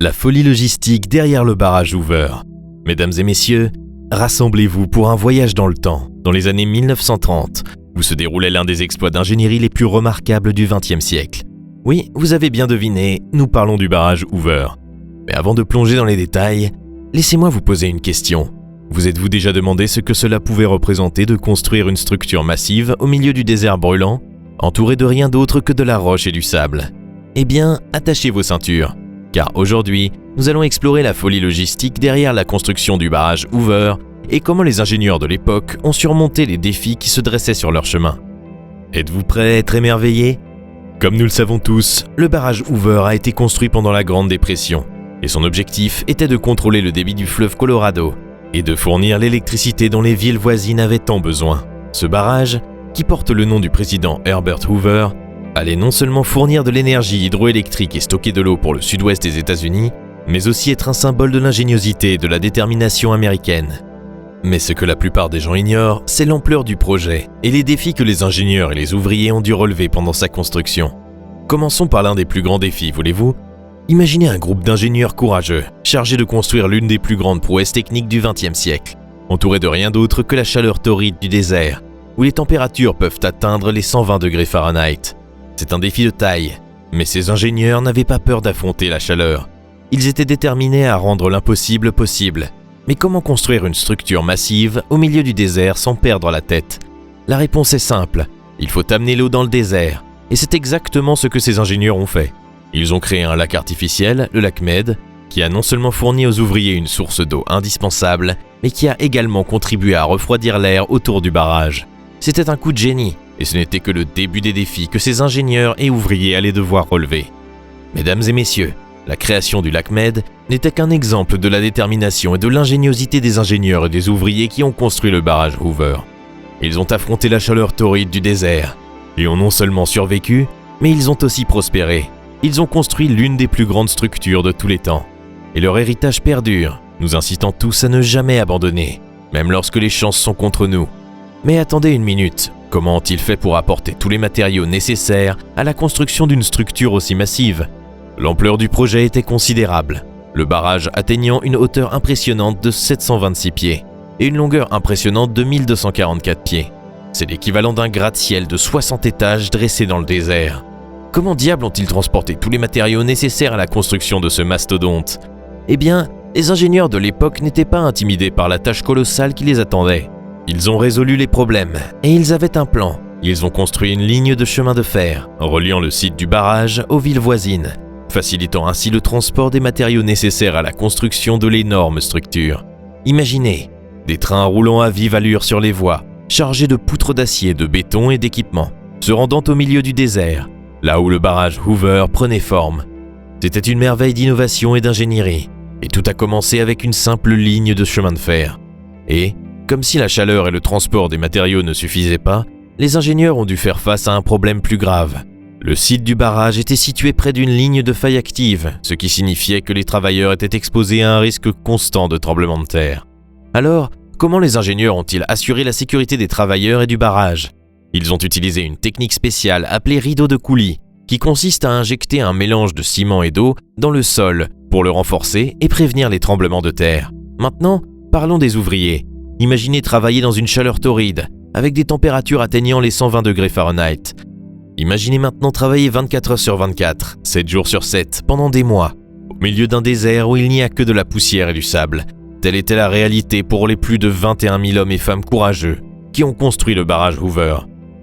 La folie logistique derrière le barrage Hoover. Mesdames et messieurs, rassemblez-vous pour un voyage dans le temps. Dans les années 1930, où se déroulait l'un des exploits d'ingénierie les plus remarquables du XXe siècle. Oui, vous avez bien deviné, nous parlons du barrage Hoover. Mais avant de plonger dans les détails, laissez-moi vous poser une question. Vous êtes-vous déjà demandé ce que cela pouvait représenter de construire une structure massive au milieu du désert brûlant, entourée de rien d'autre que de la roche et du sable? Eh bien, attachez vos ceintures, car aujourd'hui, nous allons explorer la folie logistique derrière la construction du barrage Hoover et comment les ingénieurs de l'époque ont surmonté les défis qui se dressaient sur leur chemin. Êtes-vous prêts à être émerveillés? Comme nous le savons tous, le barrage Hoover a été construit pendant la Grande Dépression, et son objectif était de contrôler le débit du fleuve Colorado et de fournir l'électricité dont les villes voisines avaient tant besoin. Ce barrage, qui porte le nom du président Herbert Hoover, allait non seulement fournir de l'énergie hydroélectrique et stocker de l'eau pour le sud-ouest des États-Unis, mais aussi être un symbole de l'ingéniosité et de la détermination américaine. Mais ce que la plupart des gens ignorent, c'est l'ampleur du projet et les défis que les ingénieurs et les ouvriers ont dû relever pendant sa construction. Commençons par l'un des plus grands défis, voulez-vous? Imaginez un groupe d'ingénieurs courageux, chargés de construire l'une des plus grandes prouesses techniques du XXe siècle, entourés de rien d'autre que la chaleur torride du désert, où les températures peuvent atteindre les 120 degrés Fahrenheit. C'est un défi de taille, mais ces ingénieurs n'avaient pas peur d'affronter la chaleur. Ils étaient déterminés à rendre l'impossible possible. Mais comment construire une structure massive au milieu du désert sans perdre la tête? La réponse est simple, il faut amener l'eau dans le désert. Et c'est exactement ce que ces ingénieurs ont fait. Ils ont créé un lac artificiel, le lac Mead, qui a non seulement fourni aux ouvriers une source d'eau indispensable, mais qui a également contribué à refroidir l'air autour du barrage. C'était un coup de génie, et ce n'était que le début des défis que ces ingénieurs et ouvriers allaient devoir relever. Mesdames et messieurs, la création du lac Mead n'était qu'un exemple de la détermination et de l'ingéniosité des ingénieurs et des ouvriers qui ont construit le barrage Hoover. Ils ont affronté la chaleur torride du désert et ont non seulement survécu, mais ils ont aussi prospéré. Ils ont construit l'une des plus grandes structures de tous les temps. Et leur héritage perdure, nous incitant tous à ne jamais abandonner, même lorsque les chances sont contre nous. Mais attendez une minute, comment ont-ils fait pour apporter tous les matériaux nécessaires à la construction d'une structure aussi massive? L'ampleur du projet était considérable, le barrage atteignant une hauteur impressionnante de 726 pieds et une longueur impressionnante de 1244 pieds. C'est l'équivalent d'un gratte-ciel de 60 étages dressé dans le désert. Comment diable ont-ils transporté tous les matériaux nécessaires à la construction de ce mastodonte? Eh bien, les ingénieurs de l'époque n'étaient pas intimidés par la tâche colossale qui les attendait. Ils ont résolu les problèmes et ils avaient un plan. Ils ont construit une ligne de chemin de fer reliant le site du barrage aux villes voisines, facilitant ainsi le transport des matériaux nécessaires à la construction de l'énorme structure. Imaginez, des trains roulant à vive allure sur les voies, chargés de poutres d'acier, de béton et d'équipements, se rendant au milieu du désert, là où le barrage Hoover prenait forme. C'était une merveille d'innovation et d'ingénierie, et tout a commencé avec une simple ligne de chemin de fer. Et, comme si la chaleur et le transport des matériaux ne suffisaient pas, les ingénieurs ont dû faire face à un problème plus grave. Le site du barrage était situé près d'une ligne de faille active, ce qui signifiait que les travailleurs étaient exposés à un risque constant de tremblement de terre. Alors, comment les ingénieurs ont-ils assuré la sécurité des travailleurs et du barrage? Ils ont utilisé une technique spéciale appelée rideau de coulis, qui consiste à injecter un mélange de ciment et d'eau dans le sol pour le renforcer et prévenir les tremblements de terre. Maintenant, parlons des ouvriers. Imaginez travailler dans une chaleur torride, avec des températures atteignant les 120 degrés Fahrenheit. Imaginez maintenant travailler 24 heures sur 24, 7 jours sur 7, pendant des mois, au milieu d'un désert où il n'y a que de la poussière et du sable. Telle était la réalité pour les plus de 21 000 hommes et femmes courageux qui ont construit le barrage Hoover.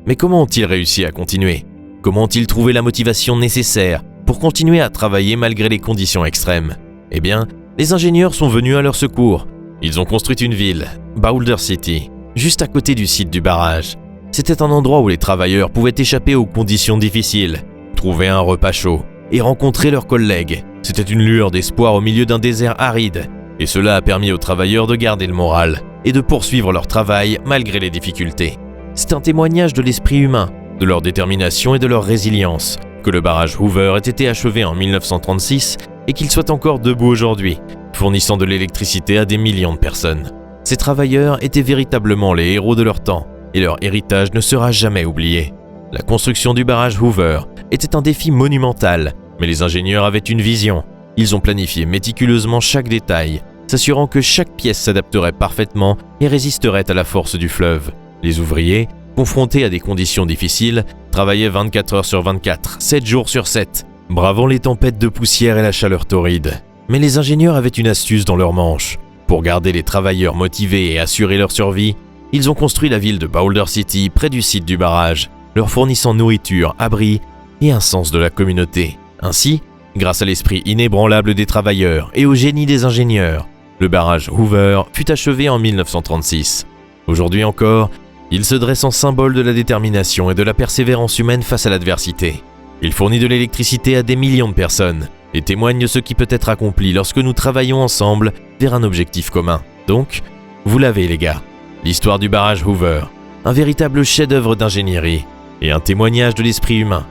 Mais comment ont-ils réussi à continuer? Comment ont-ils trouvé la motivation nécessaire pour continuer à travailler malgré les conditions extrêmes? Eh bien, les ingénieurs sont venus à leur secours. Ils ont construit une ville, Boulder City, juste à côté du site du barrage. C'était un endroit où les travailleurs pouvaient échapper aux conditions difficiles, trouver un repas chaud et rencontrer leurs collègues. C'était une lueur d'espoir au milieu d'un désert aride, et cela a permis aux travailleurs de garder le moral et de poursuivre leur travail malgré les difficultés. C'est un témoignage de l'esprit humain, de leur détermination et de leur résilience, que le barrage Hoover ait été achevé en 1936 et qu'il soit encore debout aujourd'hui, fournissant de l'électricité à des millions de personnes. Ces travailleurs étaient véritablement les héros de leur temps, et leur héritage ne sera jamais oublié. La construction du barrage Hoover était un défi monumental, mais les ingénieurs avaient une vision. Ils ont planifié méticuleusement chaque détail, s'assurant que chaque pièce s'adapterait parfaitement et résisterait à la force du fleuve. Les ouvriers, confrontés à des conditions difficiles, travaillaient 24 heures sur 24, 7 jours sur 7, bravant les tempêtes de poussière et la chaleur torride. Mais les ingénieurs avaient une astuce dans leur manche. Pour garder les travailleurs motivés et assurer leur survie, ils ont construit la ville de Boulder City près du site du barrage, leur fournissant nourriture, abri et un sens de la communauté. Ainsi, grâce à l'esprit inébranlable des travailleurs et au génie des ingénieurs, le barrage Hoover fut achevé en 1936. Aujourd'hui encore, il se dresse en symbole de la détermination et de la persévérance humaine face à l'adversité. Il fournit de l'électricité à des millions de personnes et témoigne de ce qui peut être accompli lorsque nous travaillons ensemble vers un objectif commun. Donc, vous l'avez les gars, l'histoire du barrage Hoover, un véritable chef-d'œuvre d'ingénierie et un témoignage de l'esprit humain.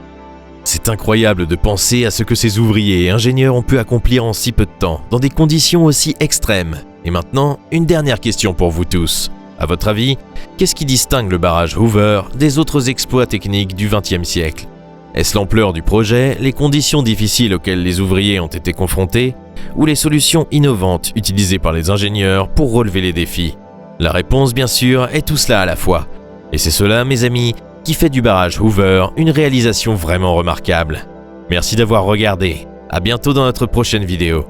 C'est incroyable de penser à ce que ces ouvriers et ingénieurs ont pu accomplir en si peu de temps, dans des conditions aussi extrêmes. Et maintenant, une dernière question pour vous tous. À votre avis, qu'est-ce qui distingue le barrage Hoover des autres exploits techniques du XXe siècle? Est-ce l'ampleur du projet, les conditions difficiles auxquelles les ouvriers ont été confrontés, ou les solutions innovantes utilisées par les ingénieurs pour relever les défis? La réponse, bien sûr, est tout cela à la fois. Et c'est cela, mes amis, qui fait du barrage Hoover une réalisation vraiment remarquable. Merci d'avoir regardé. À bientôt dans notre prochaine vidéo.